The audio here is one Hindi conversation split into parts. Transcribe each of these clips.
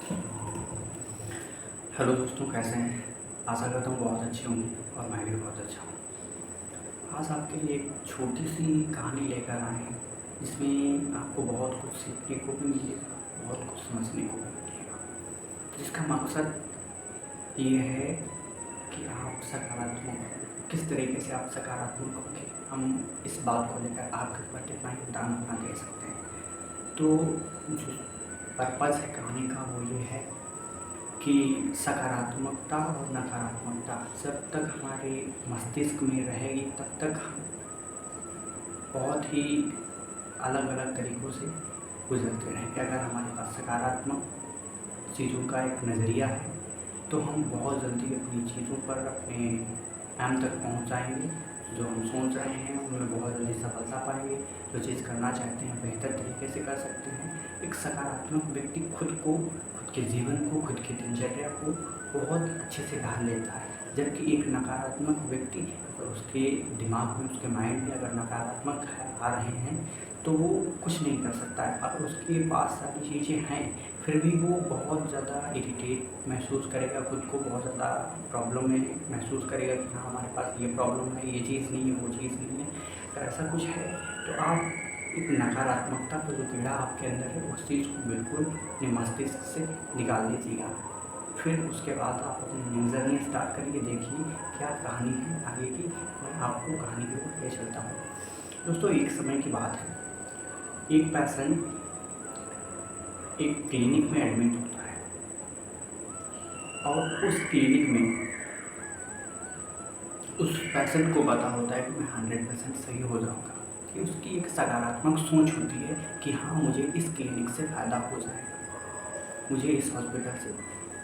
हेलो दोस्तों, कैसे हैं। आशा करता हूँ बहुत अच्छे होंगे और मैं भी बहुत अच्छा हूँ। आज आपके लिए एक छोटी सी कहानी लेकर आए हैं जिसमें आपको बहुत कुछ सीखने को भी मिलेगा, बहुत कुछ समझने को भी मिलेगा। जिसका मकसद ये है कि आप सकारात्मक किस तरीके से आप सकारात्मक होंगे, हम इस बात को लेकर आपके ऊपर कितना योगदान अपना दे सकते हैं। तो जो पर्पज़ है कहानी का वो ये है कि सकारात्मकता और नकारात्मकता जब तक हमारे मस्तिष्क में रहेगी तब तक हम बहुत ही अलग अलग तरीक़ों से गुजरते रहेंगे। अगर हमारे पास सकारात्मक चीज़ों का एक नज़रिया है तो हम बहुत जल्दी अपनी चीज़ों पर अपने एम तक पहुंच जाएंगे। जो हम सोच रहे हैं उनमें बहुत जल्दी सफलता पाएंगे। जो चीज़ करना चाहते हैं बेहतर तरीके से कर सकते हैं। एक सकारात्मक व्यक्ति खुद के जीवन को, खुद की दिनचर्या को बहुत अच्छे से ढाल लेता है। जबकि एक नकारात्मक व्यक्ति, अगर उसके दिमाग में, उसके माइंड में अगर नकारात्मक आ रहे हैं तो वो कुछ नहीं कर सकता है। अगर उसके पास सारी चीज़ें हैं फिर भी वो बहुत ज़्यादा इरिटेट महसूस करेगा, खुद को बहुत ज़्यादा प्रॉब्लम में महसूस करेगा कि हाँ हमारे पास ये प्रॉब्लम है, ये चीज़ नहीं है, वो चीज़ नहीं है। अगर ऐसा कुछ है तो आप एक नकारात्मकता का जो कीड़ा आपके अंदर है उस चीज़ को बिल्कुल अपने मस्तिष्क से निकाल दीजिएगा। फिर उसके बाद आप अपनी जर्नी स्टार्ट करिए, देखिए क्या कहानी है आगे की। मैं आपको कहानी के ऊपर ले चलता हूँ। दोस्तों, एक समय की बात है, एक पेशेंट एक क्लिनिक में एडमिट होता है और उस क्लिनिक में उस पेशेंट को पता होता है कि मैं 100% सही हो जाऊंगा। कि उसकी एक सकारात्मक सोच होती है कि हाँ मुझे इस क्लिनिक से फ़ायदा हो जाएगा, मुझे इस हॉस्पिटल से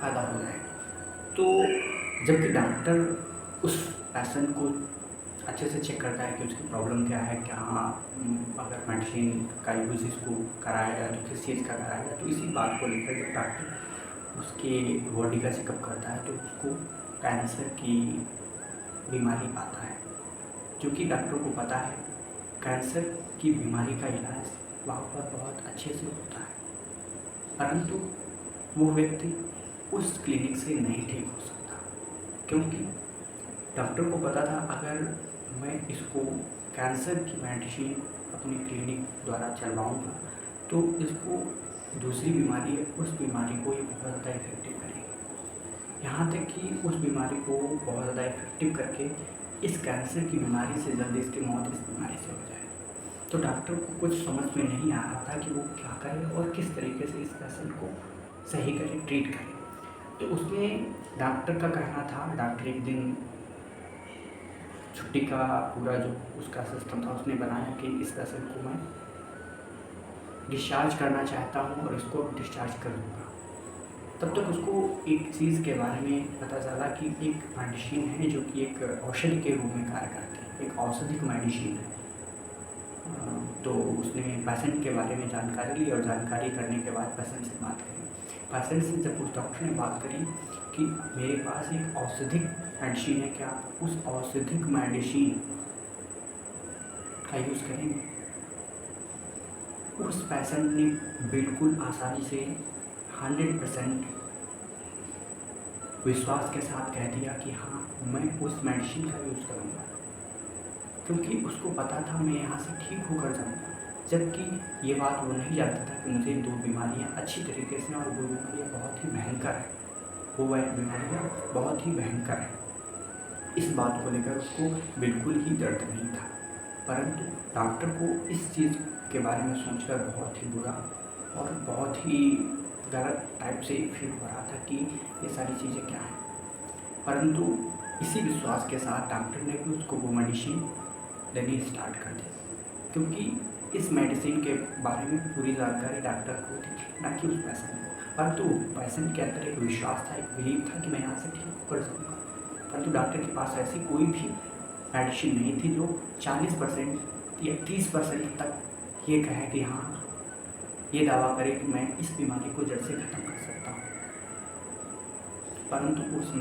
फ़ायदा हो जाएगा। तो जबकि डॉक्टर उस पेशेंट को अच्छे से चेक करता है कि उसकी प्रॉब्लम क्या है, क्या अगर मेडिसिन का यूज़ इसको कराया जाए तो किस चीज़ का कराया जाए। तो इसी बात को लेकर जब डॉक्टर उसके बॉडी का चेकअप करता है तो उसको कैंसर की बीमारी पाता है। क्योंकि डॉक्टर को पता है कैंसर की बीमारी का इलाज वहाँ पर बहुत अच्छे से होता है, परंतु वो व्यक्ति उस क्लिनिक से नहीं ठीक हो सकता। क्योंकि डॉक्टर को पता था अगर मैं इसको कैंसर की मेडिसिन अपनी क्लिनिक द्वारा चलवाऊँगा तो इसको दूसरी बीमारी है, उस बीमारी को ये बहुत ज़्यादा इफेक्टिव करेगी। यहाँ तक कि उस बीमारी को बहुत ज़्यादा इफेक्टिव करके इस कैंसर की बीमारी से जल्दी इसकी मौत इस बीमारी से हो जाए। तो डॉक्टर को कुछ समझ में नहीं आ रहा था कि वो क्या करे और किस तरीके से इस पेशेंट को सही करे, ट्रीट करे। तो उसमें डॉक्टर का कहना था, डॉक्टर एक दिन छुट्टी का पूरा जो उसका सिस्टम था उसने बनाया कि इस पेशेंट को मैं डिस्चार्ज करना चाहता हूँ और इसको डिस्चार्ज कर दूँगा। तब तक उसको एक चीज़ के बारे में पता चला कि एक मेडिसिन है जो कि एक औषधि के रूप में कार्य करती है, एक औषधिक मेडिसिन है। तो उसने पेशेंट के बारे में जानकारी ली और जानकारी करने के बाद पेशेंट से बात करी। पेशेंट से जब उस डॉक्टर ने बात करी कि मेरे पास एक औषधिक मेडिसिन है, क्या आप उस औषधिक मेडिसिन का यूज़ करेंगे। उस पेशेंट ने बिल्कुल आसानी से 100% विश्वास के साथ कह दिया कि हाँ मैं उस मेडिसिन का यूज़ करूँगा, क्योंकि उसको पता था मैं यहाँ से ठीक होकर जाऊँगा। जबकि ये बात वो नहीं जानता था कि मुझे 2 बीमारियाँ अच्छी तरीके से और 2 बीमारियाँ बहुत ही भयंकर हैं। वो बीमारियाँ बहुत ही भयंकर हैं। इस बात को लेकर उसको बिल्कुल ही दर्द नहीं था, परंतु डॉक्टर को इस चीज़ के बारे में सोचकर बहुत ही बुरा और बहुत ही गलत टाइप से फील हो रहा था कि ये सारी चीज़ें क्या हैं। परंतु इसी विश्वास के साथ डॉक्टर ने भी उसको वो मेडिसिन देनी स्टार्ट कर दी, क्योंकि इस मेडिसिन के बारे में पूरी जानकारी डॉक्टर को थी, ना कि उस पेशेंट को। परंतु पेशेंट के अंदर एक विश्वास था, एक बिलीव था कि मैं यहाँ से ठीक होकर जाऊँगा। परंतु डॉक्टर के पास ऐसी कोई भी मेडिसिन नहीं थी जो 40% या 30% तक ये कहे कि हाँ ये दावा करे कि मैं इस बीमारी को जड़ से ख़त्म कर सकता हूँ। परंतु उस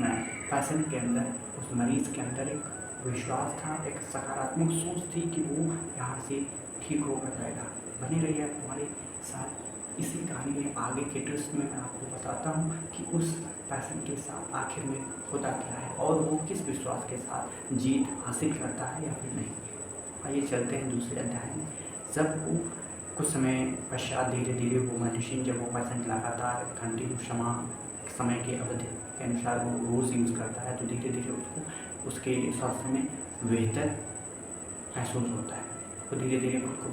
पेशेंट के अंदर, उस मरीज़ के अंदर एक विश्वास था, एक सकारात्मक सोच थी कि वो यहाँ से ठीक होकर जाएगा। बने रहिए हमारे साथ इसी कहानी में आगे के ट्विस्ट में मैं आपको बताता हूँ कि उस पैशन के साथ आखिर में होता क्या है और वो किस विश्वास के साथ जीत हासिल करता है या फिर नहीं। आइए चलते हैं दूसरे अध्याय में। जब वो कुछ समय पश्चात धीरे धीरे वो मेडिसिन जब वो पेशेंट लगातार कंटिन्यू समय के अवधि के अनुसार वो रोज़ यूज़ करता है तो धीरे धीरे उसको उसके स्वास्थ्य में बेहतर महसूस होता है। वो धीरे धीरे खुद को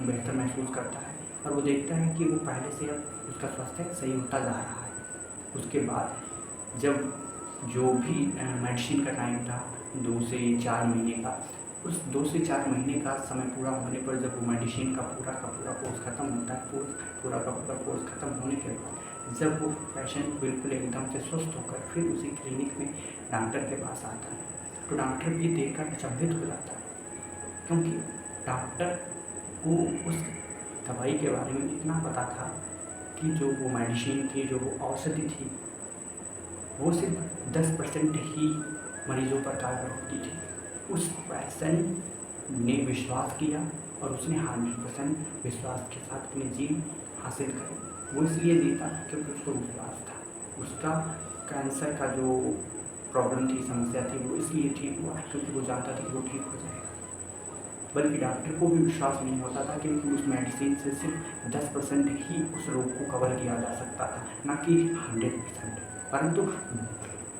बेहतर महसूस करता है और वो देखता है कि वो पहले से अब उसका स्वास्थ्य सही होता जा रहा है। उसके बाद जब जो भी मेडिसिन का टाइम था 2 से 4 महीने का, उस 2 से 4 महीने का समय पूरा होने पर जब वो मेडिसिन का पूरा कोर्स ख़त्म होता है, पूरा का पूरा कोर्स ख़त्म होने के बाद जब वो पेशेंट बिल्कुल एकदम से स्वस्थ होकर फिर उसी क्लिनिक में डॉक्टर के पास आता है तो डॉक्टर भी देखकर अचंभित हो जाता है, क्योंकि डॉक्टर को उस दवाई के बारे में इतना पता था कि जो वो मेडिसिन की जो वो औषधि थी वो सिर्फ 10% ही मरीजों पर कारगर होती थी। उस पेशेंट ने विश्वास किया और उसने 100% विश्वास के साथ अपनी जीत हासिल करी। वो इसलिए जीता क्योंकि उसको विश्वास था। उसका कैंसर का जो प्रॉब्लम थी, समस्या थी, वो इसलिए ठीक हुआ क्योंकि वो जानता था कि वो ठीक हो जाएगा। बल्कि डॉक्टर को भी विश्वास नहीं होता था क्योंकि उस मेडिसिन से सिर्फ 10% ही उस रोग को कवर किया जा सकता था, ना कि 100%। परंतु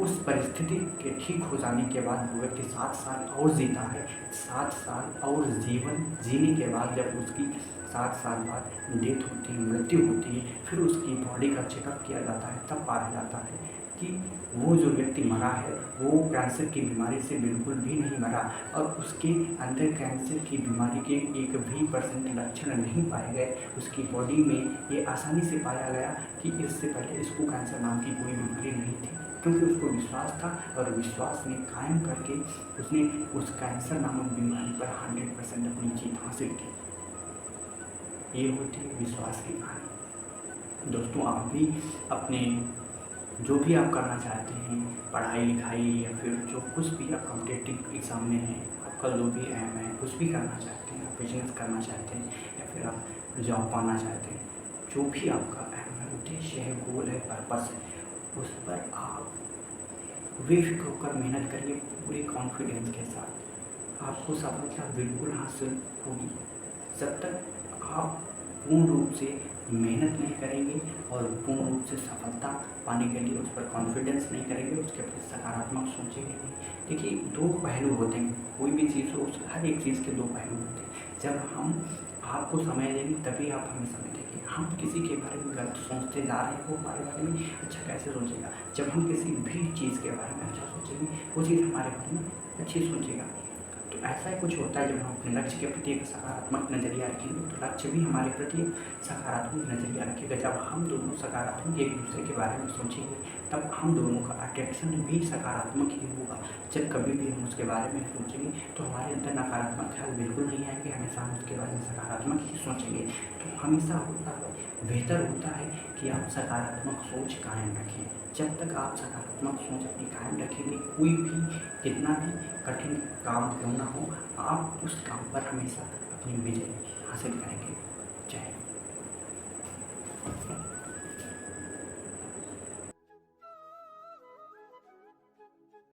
उस परिस्थिति के ठीक हो जाने के बाद वो व्यक्ति 7 साल और जीता है। 7 साल और जीवन जीने के बाद जब उसकी 7 साल बाद डेथ होती है, मृत्यु होती है, फिर उसकी बॉडी का चेकअप किया जाता है, तब पाया जाता है कि वो जो व्यक्ति मरा है वो कैंसर की बीमारी से बिल्कुल भी नहीं मरा और उसके अंदर कैंसर की बीमारी के एक भी % लक्षण नहीं पाए गए। उसकी बॉडी में ये आसानी से पाया गया कि इससे पहले इसको कैंसर नाम की कोई बीमारी नहीं थी, क्योंकि उसको विश्वास था और विश्वास ने कायम करके उसने उस कैंसर नामक बीमारी पर 100% अपनी जीत हासिल की। ये होती है विश्वास की कहानी। दोस्तों, आप भी अपने जो भी आप करना चाहते हैं, पढ़ाई लिखाई या फिर जो कुछ भी आप कॉम्पिटिटिव एग्ज़ाम में हैं, आपका जो भी एम है, कुछ भी करना चाहते हैं, आप बिजनेस करना चाहते हैं या फिर आप जॉब पाना चाहते हैं, जो भी आपका एम है, उद्देश्य है, गोल है, पर्पस है, उस पर आप बेफिक्र होकर मेहनत करिए पूरे कॉन्फिडेंस के साथ। आपको सफलता बिल्कुल हासिल होगी। जब तक आप पूर्ण रूप से मेहनत नहीं करेंगे और पूर्ण रूप से सफलता पाने के लिए उस पर कॉन्फिडेंस नहीं करेंगे, उसके प्रति सकारात्मक सोचेंगे नहीं। देखिए, 2 पहलू होते हैं, कोई भी चीज़ हो, हर एक चीज़ के 2 पहलू होते हैं। जब हम आपको समय देंगे तभी आप हमें समय देंगे। हम किसी के बारे में गलत सोचते जा रहे हैं, वो हमारे बारे में अच्छा कैसे सोचेगा। जब हम किसी भी चीज़ के बारे में अच्छा सोचेंगे, वो चीज़ हमारे बारे में अच्छी सोचेगा। तो ऐसा ही कुछ होता है, जब हम अपने लक्ष्य के प्रति एक सकारात्मक नज़रिया रखेंगे तो लक्ष्य भी हमारे प्रति एक सकारात्मक नज़रिया रखेगा। जब हम दोनों सकारात्मक एक दूसरे के बारे में सोचेंगे तब हम दोनों का अटेंशन भी सकारात्मक ही होगा। जब कभी भी हम उसके बारे में सोचेंगे तो हमारे अंदर नकारात्मक ख्याल बिल्कुल नहीं आएंगे, हमेशा हम उसके बारे में सकारात्मक ही सोचेंगे। तो हमेशा बेहतर होता है कि आप सकारात्मक सोच कायम रखें। जब तक आप सकारात्मक सोच अपनी कायम रखेंगे, कोई भी कितना भी कठिन काम क्यों ना हो, आप उस काम पर हमेशा अपनी विजय हासिल करेंगे। जय हिंद।